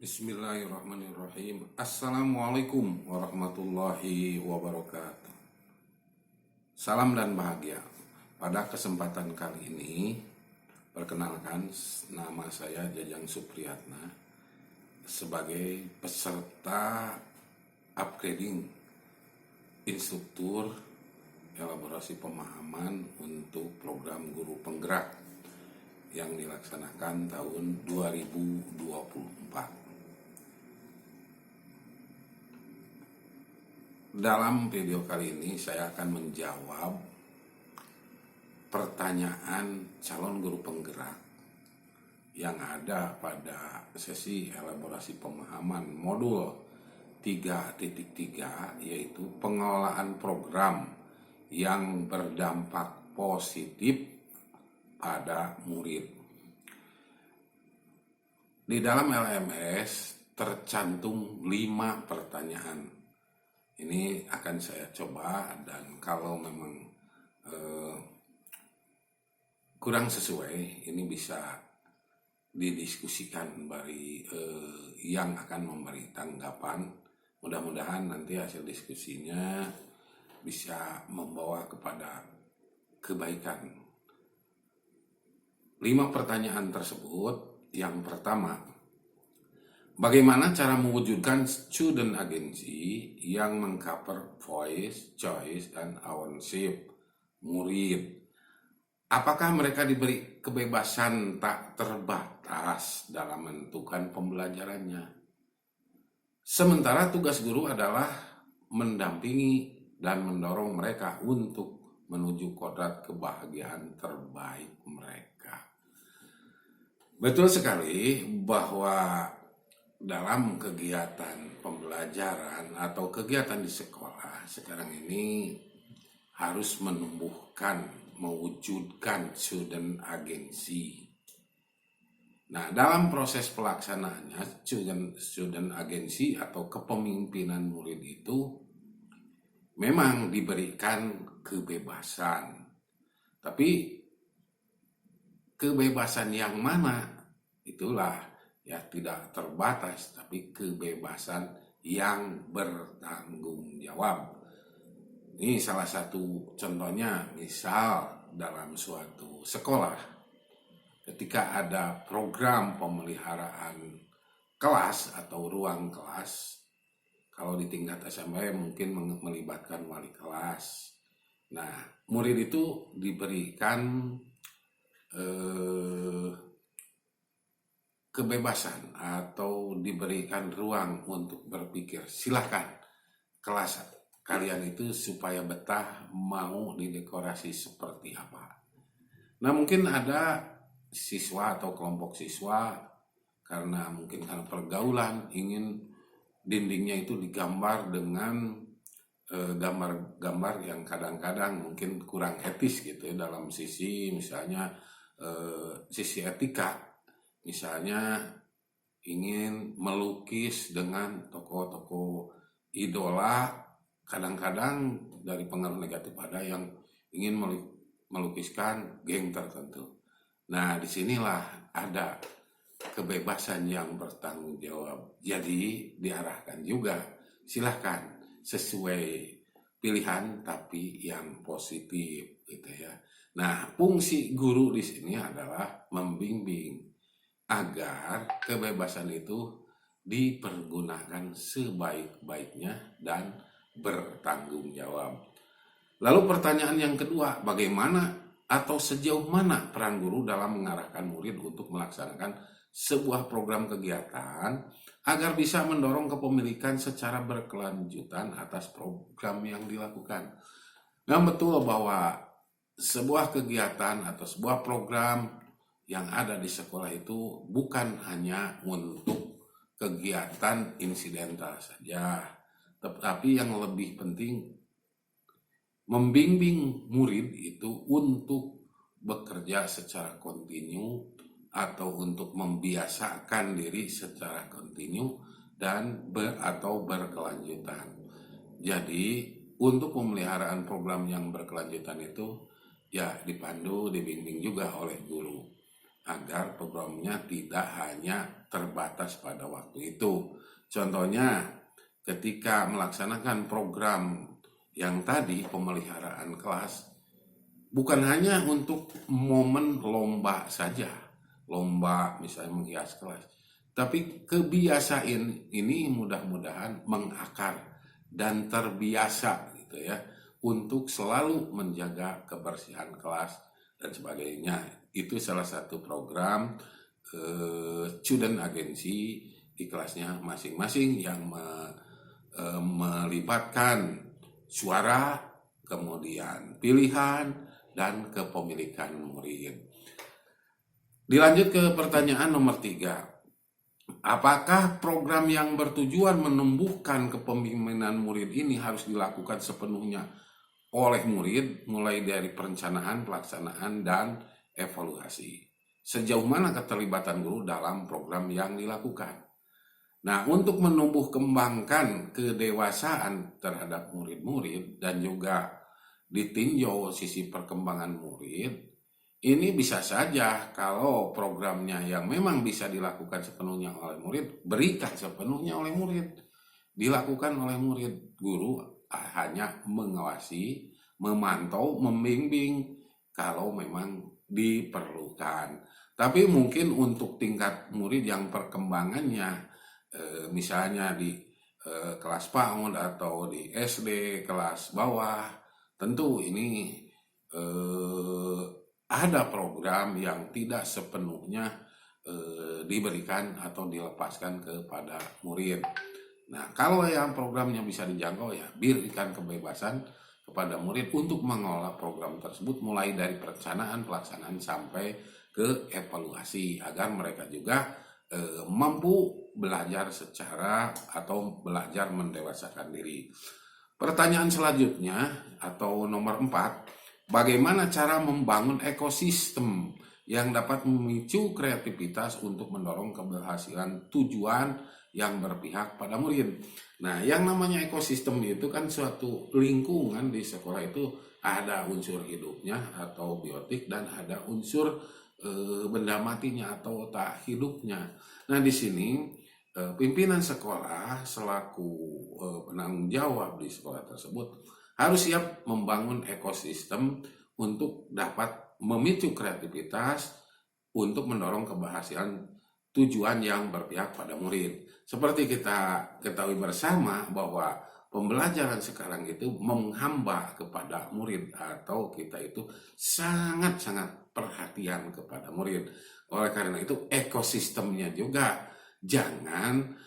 Bismillahirrahmanirrahim. Assalamualaikum warahmatullahi wabarakatuh. Salam dan bahagia. Pada kesempatan kali ini, perkenalkan nama saya Jajang Supriyatna sebagai peserta upgrading instruktur elaborasi pemahaman untuk program guru penggerak yang dilaksanakan tahun 2024. Dalam video kali ini saya akan menjawab pertanyaan calon guru penggerak yang ada pada sesi elaborasi pemahaman modul 3.3, yaitu pengelolaan program yang berdampak positif pada murid. Di dalam LMS tercantum 5 pertanyaan. Ini akan saya coba, dan kalau memang kurang sesuai, ini bisa didiskusikan bagi yang akan memberi tanggapan. Mudah-mudahan nanti hasil diskusinya bisa membawa kepada kebaikan. 5 pertanyaan tersebut. Yang pertama, bagaimana cara mewujudkan student agency yang mengcover voice, choice, dan ownership murid? Apakah mereka diberi kebebasan tak terbatas dalam menentukan pembelajarannya? Sementara tugas guru adalah mendampingi dan mendorong mereka untuk menuju kodrat kebahagiaan terbaik mereka. Betul sekali bahwa dalam kegiatan pembelajaran atau kegiatan di sekolah sekarang ini harus mewujudkan student agency. Nah, dalam proses pelaksanaannya student agency atau kepemimpinan murid itu memang diberikan kebebasan. Tapi kebebasan yang mana? Itulah ya, tidak terbatas, tapi kebebasan yang bertanggung jawab. Ini salah satu contohnya, misal dalam suatu sekolah, ketika ada program pemeliharaan kelas atau ruang kelas, kalau di tingkat SMP mungkin melibatkan wali kelas. Nah, murid itu diberikan kebebasan atau diberikan ruang untuk berpikir. Silahkan kelas kalian itu supaya betah mau didekorasi seperti apa. Nah, mungkin ada siswa atau kelompok siswa karena pergaulan ingin dindingnya itu digambar dengan gambar-gambar yang kadang-kadang mungkin kurang etis gitu ya, dalam sisi misalnya sisi etika. Misalnya ingin melukis dengan tokoh-tokoh idola, kadang-kadang dari pengaruh negatif ada yang ingin melukiskan geng tertentu. Nah, disinilah ada kebebasan yang bertanggung jawab. Jadi diarahkan juga, silahkan sesuai pilihan tapi yang positif gitu ya. Nah, fungsi guru di sini adalah membimbing agar kebebasan itu dipergunakan sebaik-baiknya dan bertanggung jawab. Lalu pertanyaan yang kedua, bagaimana atau sejauh mana peran guru dalam mengarahkan murid untuk melaksanakan sebuah program kegiatan agar bisa mendorong kepemilikan secara berkelanjutan atas program yang dilakukan. Nah, betul bahwa sebuah kegiatan atau sebuah program yang ada di sekolah itu bukan hanya untuk kegiatan insidental saja, tetapi yang lebih penting membimbing murid itu untuk bekerja secara kontinu atau untuk membiasakan diri secara kontinu dan berkelanjutan. Jadi untuk pemeliharaan program yang berkelanjutan itu ya dipandu, dibimbing juga oleh guru. agar programnya tidak hanya terbatas pada waktu itu. Contohnya, ketika melaksanakan program yang tadi pemeliharaan kelas, bukan hanya untuk momen lomba saja, lomba misalnya menghias kelas, tapi kebiasaan ini mudah-mudahan mengakar dan terbiasa gitu ya, untuk selalu menjaga kebersihan kelas dan sebagainya. Itu salah satu program student agency di kelasnya masing-masing yang melibatkan suara, kemudian pilihan, dan kepemilikan murid. Dilanjut ke pertanyaan nomor 3. Apakah program yang bertujuan menumbuhkan kepemimpinan murid ini harus dilakukan sepenuhnya oleh murid, mulai dari perencanaan, pelaksanaan, dan evaluasi? Sejauh mana keterlibatan guru dalam program yang dilakukan? Nah, untuk menumbuh kembangkan kedewasaan terhadap murid-murid dan juga ditinjau sisi perkembangan murid, ini bisa saja kalau programnya yang memang bisa dilakukan sepenuhnya oleh murid, berikan sepenuhnya oleh murid, dilakukan oleh murid. Guru hanya mengawasi, memantau, membimbing kalau memang diperlukan. Tapi mungkin untuk tingkat murid yang perkembangannya misalnya di kelas PAUD atau di SD kelas bawah, tentu ini ada program yang tidak sepenuhnya diberikan atau dilepaskan kepada murid. Nah, kalau yang programnya bisa dijangkau, ya berikan kebebasan kepada murid untuk mengelola program tersebut, mulai dari perencanaan, pelaksanaan, sampai ke evaluasi, agar mereka juga mampu belajar secara atau belajar mendewasakan diri. Pertanyaan selanjutnya atau nomor 4, bagaimana cara membangun ekosistem yang dapat memicu kreativitas untuk mendorong keberhasilan tujuan yang berpihak pada murid? Nah, yang namanya ekosistem itu kan suatu lingkungan. Di sekolah itu ada unsur hidupnya atau biotik, dan ada unsur benda matinya atau tak hidupnya. Nah, di sini pimpinan sekolah selaku penanggung jawab di sekolah tersebut harus siap membangun ekosistem untuk dapat memicu kreativitas untuk mendorong keberhasilan tujuan yang berpihak pada murid. Seperti kita ketahui bersama bahwa pembelajaran sekarang itu menghamba kepada murid, atau kita itu sangat-sangat perhatian kepada murid. Oleh karena itu ekosistemnya juga jangan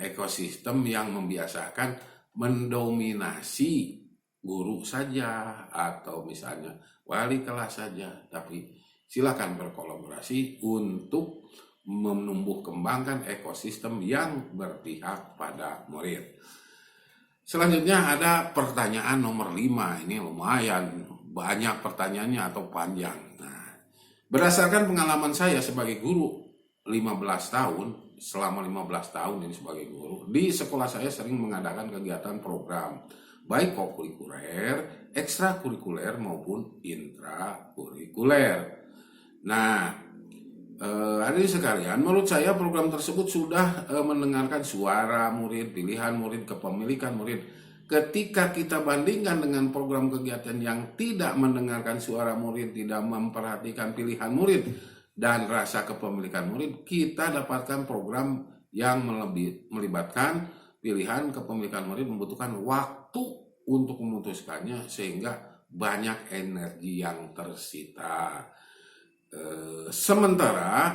ekosistem yang membiasakan mendominasi guru saja atau misalnya wali kelas saja, tapi silakan berkolaborasi untuk menumbuh kembangkan ekosistem yang berpihak pada murid. Selanjutnya ada pertanyaan nomor 5. Ini lumayan banyak pertanyaannya atau panjang. Nah, berdasarkan pengalaman saya sebagai guru 15 tahun, selama 15 tahun ini sebagai guru, di sekolah saya sering mengadakan kegiatan program, baik kokurikuler, ekstrakurikuler maupun intrakurikuler. Nah, hadirin sekalian, menurut saya program tersebut sudah mendengarkan suara murid, pilihan murid, kepemilikan murid. Ketika kita bandingkan dengan program kegiatan yang tidak mendengarkan suara murid, tidak memperhatikan pilihan murid dan rasa kepemilikan murid, kita dapatkan program yang melibatkan pilihan kepemilikan murid, membutuhkan waktu untuk memutuskannya, sehingga banyak energi yang tersita. Sementara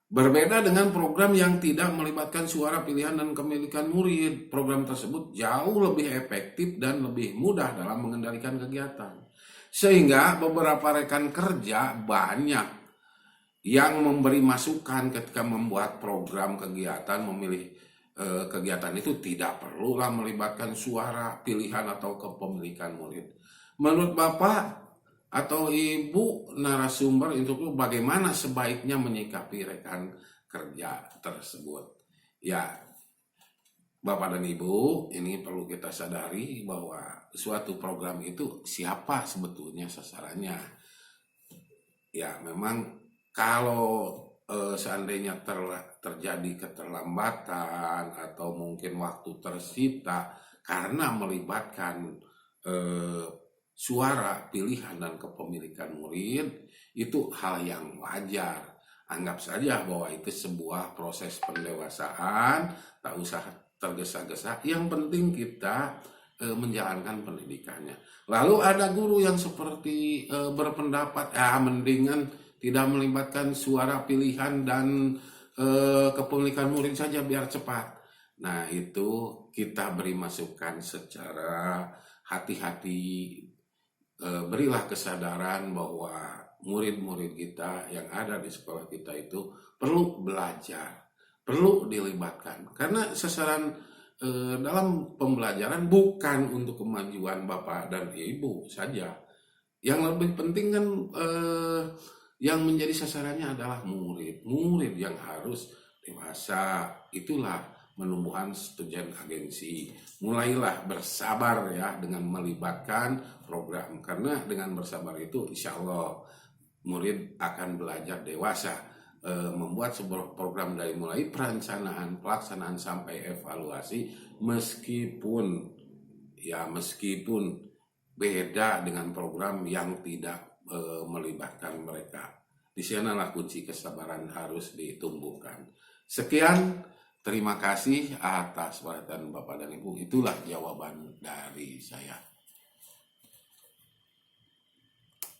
berbeda dengan program yang tidak melibatkan suara pilihan dan kepemilikan murid, program tersebut jauh lebih efektif dan lebih mudah dalam mengendalikan kegiatan. Sehingga beberapa rekan kerja banyak yang memberi masukan ketika membuat program kegiatan, memilih kegiatan itu tidak perlulah melibatkan suara pilihan atau kepemilikan murid. Menurut Bapak atau Ibu narasumber, itu bagaimana sebaiknya menyikapi rekan kerja tersebut? Ya, Bapak dan Ibu, ini perlu kita sadari bahwa suatu program itu siapa sebetulnya sasarannya. ya memang kalau seandainya terjadi keterlambatan atau mungkin waktu tersita karena melibatkan eh, suara pilihan dan kepemilikan murid, itu hal yang wajar. Anggap saja bahwa itu sebuah proses pendewasaan, tak usah tergesa-gesa. Yang penting kita menjalankan pendidikannya. Lalu ada guru yang seperti berpendapat, mendingan tidak melibatkan suara pilihan dan kepemilikan murid saja biar cepat. Nah, itu kita beri masukan secara hati-hati, berilah kesadaran bahwa murid-murid kita yang ada di sekolah kita itu perlu belajar, perlu dilibatkan. Karena sasaran dalam pembelajaran bukan untuk kemajuan Bapak dan Ibu saja. Yang lebih penting kan yang menjadi sasarannya adalah murid yang harus dewasa. Itulah menumbuhan student agensi. Mulailah bersabar ya dengan melibatkan program, karena dengan bersabar itu insya Allah murid akan belajar dewasa, membuat sebuah program dari mulai perencanaan, pelaksanaan sampai evaluasi, meskipun beda dengan program yang tidak melibatkan mereka. Di sanalah kunci kesabaran harus ditumbuhkan. Sekian, terima kasih atas perhatian Bapak dan Ibu. Itulah jawaban dari saya.